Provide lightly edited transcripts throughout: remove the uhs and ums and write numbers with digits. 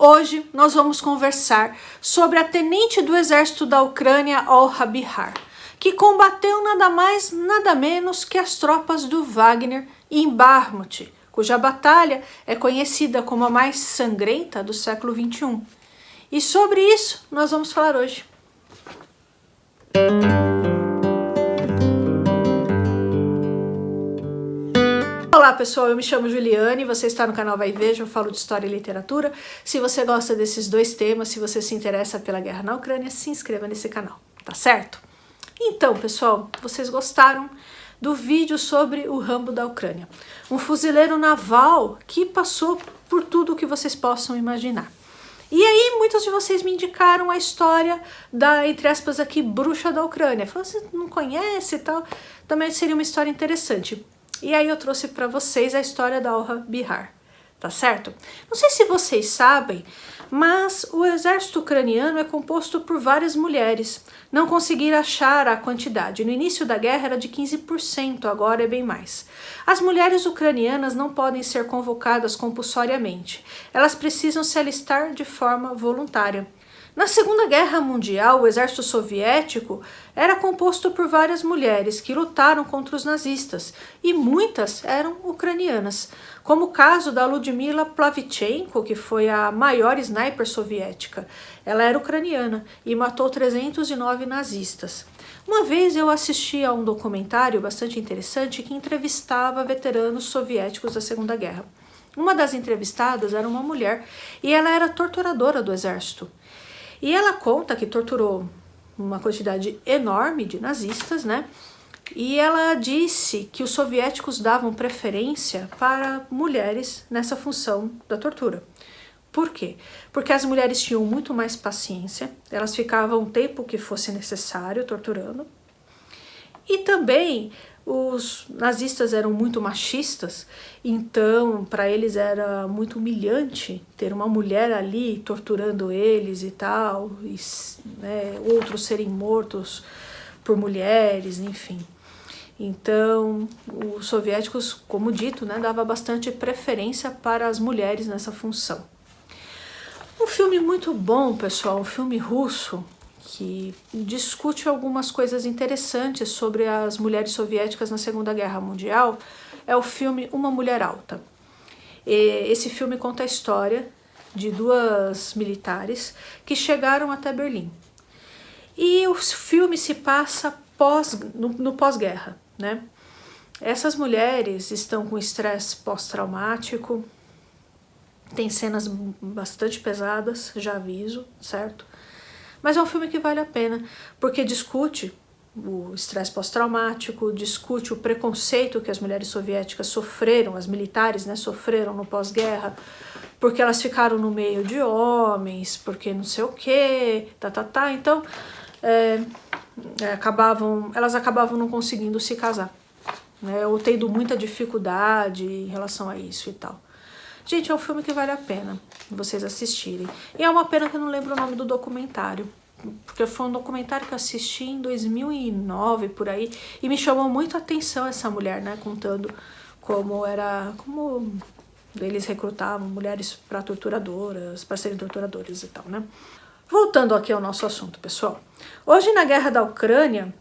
Hoje nós vamos conversar sobre a tenente do exército da Ucrânia, Olha Bihar, que combateu nada mais, nada menos que as tropas do Wagner em Bakhmut, cuja batalha é conhecida como a mais sangrenta do século XXI. E sobre isso nós vamos falar hoje. Olá pessoal, eu me chamo Juliane, você está no canal Vai e Veja, eu falo de história e literatura. Se você gosta desses dois temas, se você se interessa pela guerra na Ucrânia, se inscreva nesse canal, tá certo? Então pessoal, vocês gostaram do vídeo sobre o Rambo da Ucrânia, um fuzileiro naval que passou por tudo o que vocês possam imaginar. E aí muitos de vocês me indicaram a história da, entre aspas aqui, bruxa da Ucrânia. Falaram, você não conhece e tal? Também seria uma história interessante. E aí eu trouxe para vocês a história da Olha Bihar, tá certo? Não sei se vocês sabem, mas o exército ucraniano é composto por várias mulheres. Não consegui achar a quantidade. No início da guerra era de 15%, agora é bem mais. As mulheres ucranianas não podem ser convocadas compulsoriamente. Elas precisam se alistar de forma voluntária. Na Segunda Guerra Mundial, o exército soviético era composto por várias mulheres que lutaram contra os nazistas, e muitas eram ucranianas, como o caso da Ludmila Plavchenko, que foi a maior sniper soviética. Ela era ucraniana e matou 309 nazistas. Uma vez eu assisti a um documentário bastante interessante que entrevistava veteranos soviéticos da Segunda Guerra. Uma das entrevistadas era uma mulher e ela era torturadora do exército. E ela conta que torturou uma quantidade enorme de nazistas, né? E ela disse que os soviéticos davam preferência para mulheres nessa função da tortura. Por quê? Porque as mulheres tinham muito mais paciência, elas ficavam o tempo que fosse necessário torturando. E também os nazistas eram muito machistas, então para eles era muito humilhante ter uma mulher ali torturando eles e tal, e, né, outros serem mortos por mulheres, enfim. Então os soviéticos, como dito, né, dava bastante preferência para as mulheres nessa função. Um filme muito bom, pessoal, um filme russo, que discute algumas coisas interessantes sobre as mulheres soviéticas na Segunda Guerra Mundial, é o filme Uma Mulher Alta. Esse filme conta a história de duas militares que chegaram até Berlim. E o filme se passa no pós-guerra, né? Essas mulheres estão com estresse pós-traumático, tem cenas bastante pesadas, já aviso, certo? Mas é um filme que vale a pena, porque discute o estresse pós-traumático, discute o preconceito que as mulheres soviéticas sofreram, as militares, né, sofreram no pós-guerra, porque elas ficaram no meio de homens, porque não sei o quê, então elas acabavam não conseguindo se casar, né, ou tendo muita dificuldade em relação a isso e tal. Gente, é um filme que vale a pena vocês assistirem. E é uma pena que eu não lembro o nome do documentário, porque foi um documentário que eu assisti em 2009, por aí, e me chamou muito a atenção essa mulher, né, contando como eles recrutavam mulheres para torturadoras, para serem torturadoras e tal, né. Voltando aqui ao nosso assunto, pessoal. Hoje na guerra da Ucrânia,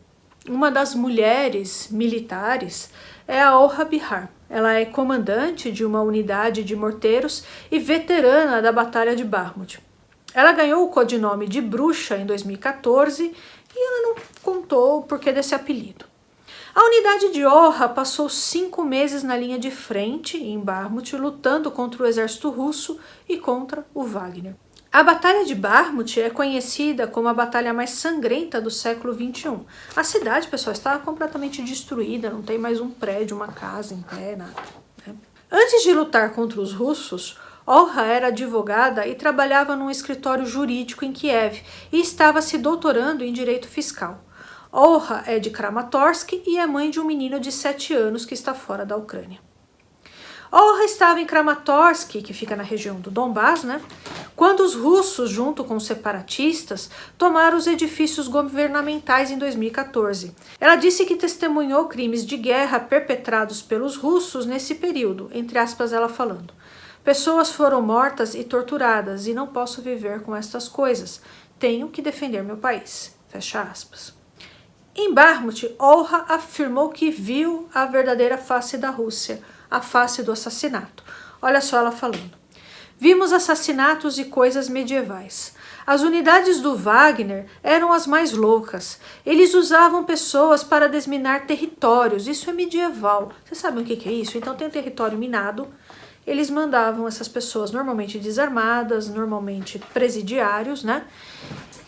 uma das mulheres militares é a Olha Bihar. Ela é comandante de uma unidade de morteiros e veterana da Batalha de Bakhmut. Ela ganhou o codinome de Bruxa em 2014 e ela não contou o porquê desse apelido. A unidade de Olha passou 5 meses na linha de frente, em Bakhmut, lutando contra o exército russo e contra o Wagner. A Batalha de Bakhmut é conhecida como a batalha mais sangrenta do século XXI. A cidade, pessoal, estava completamente destruída, não tem mais um prédio, uma casa em pé, nada, né? Antes de lutar contra os russos, Olha era advogada e trabalhava num escritório jurídico em Kiev e estava se doutorando em direito fiscal. Olha é de Kramatorsk e é mãe de um menino de 7 anos que está fora da Ucrânia. Olha estava em Kramatorsk, que fica na região do Donbás, né? Quando os russos, junto com os separatistas, tomaram os edifícios governamentais em 2014. Ela disse que testemunhou crimes de guerra perpetrados pelos russos nesse período, entre aspas ela falando. Pessoas foram mortas e torturadas e não posso viver com estas coisas. Tenho que defender meu país. Fecha aspas. Em Bakhmut, Olha afirmou que viu a verdadeira face da Rússia, a face do assassinato. Olha só ela falando. Vimos assassinatos e coisas medievais. As unidades do Wagner eram as mais loucas. Eles usavam pessoas para desminar territórios. Isso é medieval. Vocês sabem o que é isso? Então tem território minado. Eles mandavam essas pessoas normalmente desarmadas, normalmente presidiários, né?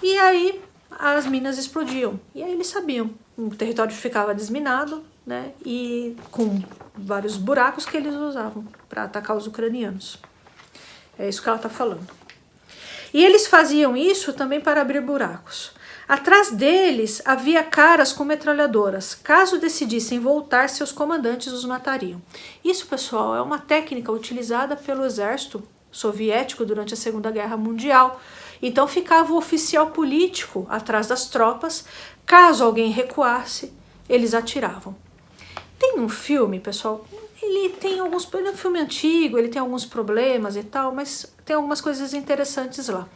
E aí as minas explodiam. E aí eles sabiam. O território ficava desminado, né? E com vários buracos que eles usavam para atacar os ucranianos. É isso que ela está falando. E eles faziam isso também para abrir buracos. Atrás deles havia caras com metralhadoras. Caso decidissem voltar, seus comandantes os matariam. Isso, pessoal, é uma técnica utilizada pelo exército soviético durante a Segunda Guerra Mundial. Então ficava o oficial político atrás das tropas. Caso alguém recuasse, eles atiravam. Tem um filme, pessoal, ele é um filme antigo, ele tem alguns problemas e tal, mas tem algumas coisas interessantes lá.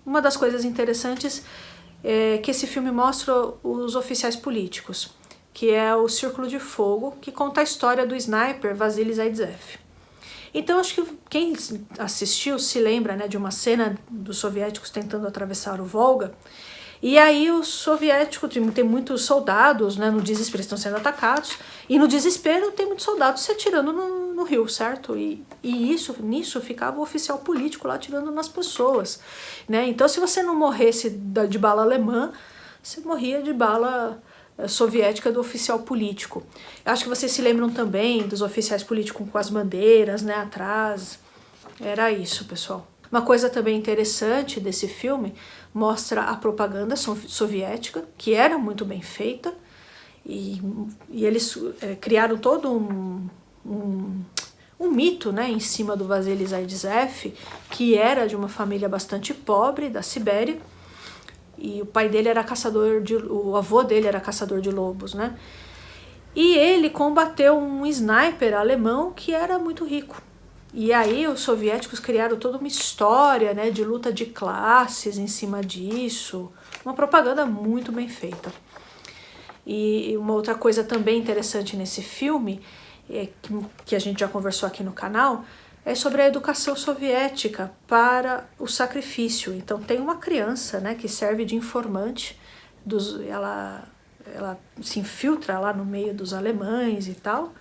Uma das coisas interessantes é que esse filme mostra os oficiais políticos, que é o Círculo de Fogo, que conta a história do sniper Vasily Zaitsev. Então acho que quem assistiu se lembra, né, de uma cena dos soviéticos tentando atravessar o Volga. E aí os soviéticos, tem muitos soldados, né, no desespero, estão sendo atacados, e no desespero tem muitos soldados se atirando no rio, certo? E nisso ficava o oficial político lá atirando nas pessoas, né? Então se você não morresse de bala alemã, você morria de bala soviética do oficial político. Acho que vocês se lembram também dos oficiais políticos com as bandeiras, né, atrás. Era isso, pessoal. Uma coisa também interessante desse filme mostra a propaganda soviética, que era muito bem feita, e eles criaram todo um mito, né, em cima do Vasily Zaitsev, que era de uma família bastante pobre da Sibéria, e o pai dele era o avô dele era caçador de lobos, né? E ele combateu um sniper alemão que era muito rico. E aí os soviéticos criaram toda uma história, né, de luta de classes em cima disso, uma propaganda muito bem feita. E uma outra coisa também interessante nesse filme, que a gente já conversou aqui no canal, é sobre a educação soviética para o sacrifício. Então tem uma criança, né, que serve de informante, ela se infiltra lá no meio dos alemães e tal,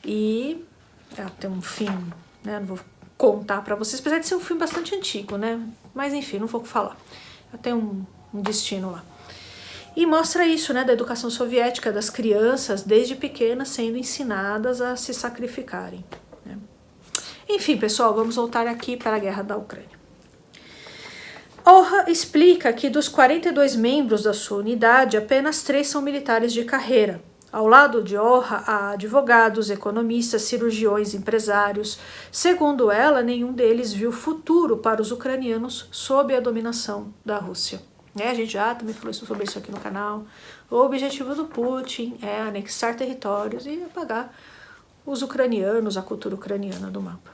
e ela tem um fim, né, não vou contar para vocês, apesar de ser um filme bastante antigo, né, mas enfim, não vou falar. Ela tem um destino lá. E mostra isso, né, da educação soviética, das crianças, desde pequenas, sendo ensinadas a se sacrificarem, né. Enfim, pessoal, vamos voltar aqui para a guerra da Ucrânia. Olha explica que dos 42 membros da sua unidade, apenas 3 são militares de carreira. Ao lado de Olha, há advogados, economistas, cirurgiões, empresários. Segundo ela, nenhum deles viu futuro para os ucranianos sob a dominação da Rússia. A gente já também falou sobre isso aqui no canal. O objetivo do Putin é anexar territórios e apagar os ucranianos, a cultura ucraniana do mapa,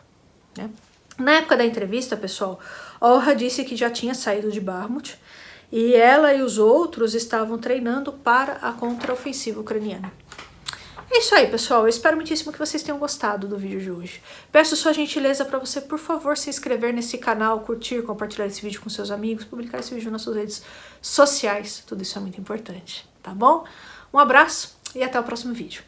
né? Na época da entrevista, pessoal, Olha disse que já tinha saído de Bakhmut e ela e os outros estavam treinando para a contraofensiva ucraniana. É isso aí, pessoal. Eu espero muitíssimo que vocês tenham gostado do vídeo de hoje. Peço sua gentileza para você, por favor, se inscrever nesse canal, curtir, compartilhar esse vídeo com seus amigos, publicar esse vídeo nas suas redes sociais. Tudo isso é muito importante, tá bom? Um abraço e até o próximo vídeo.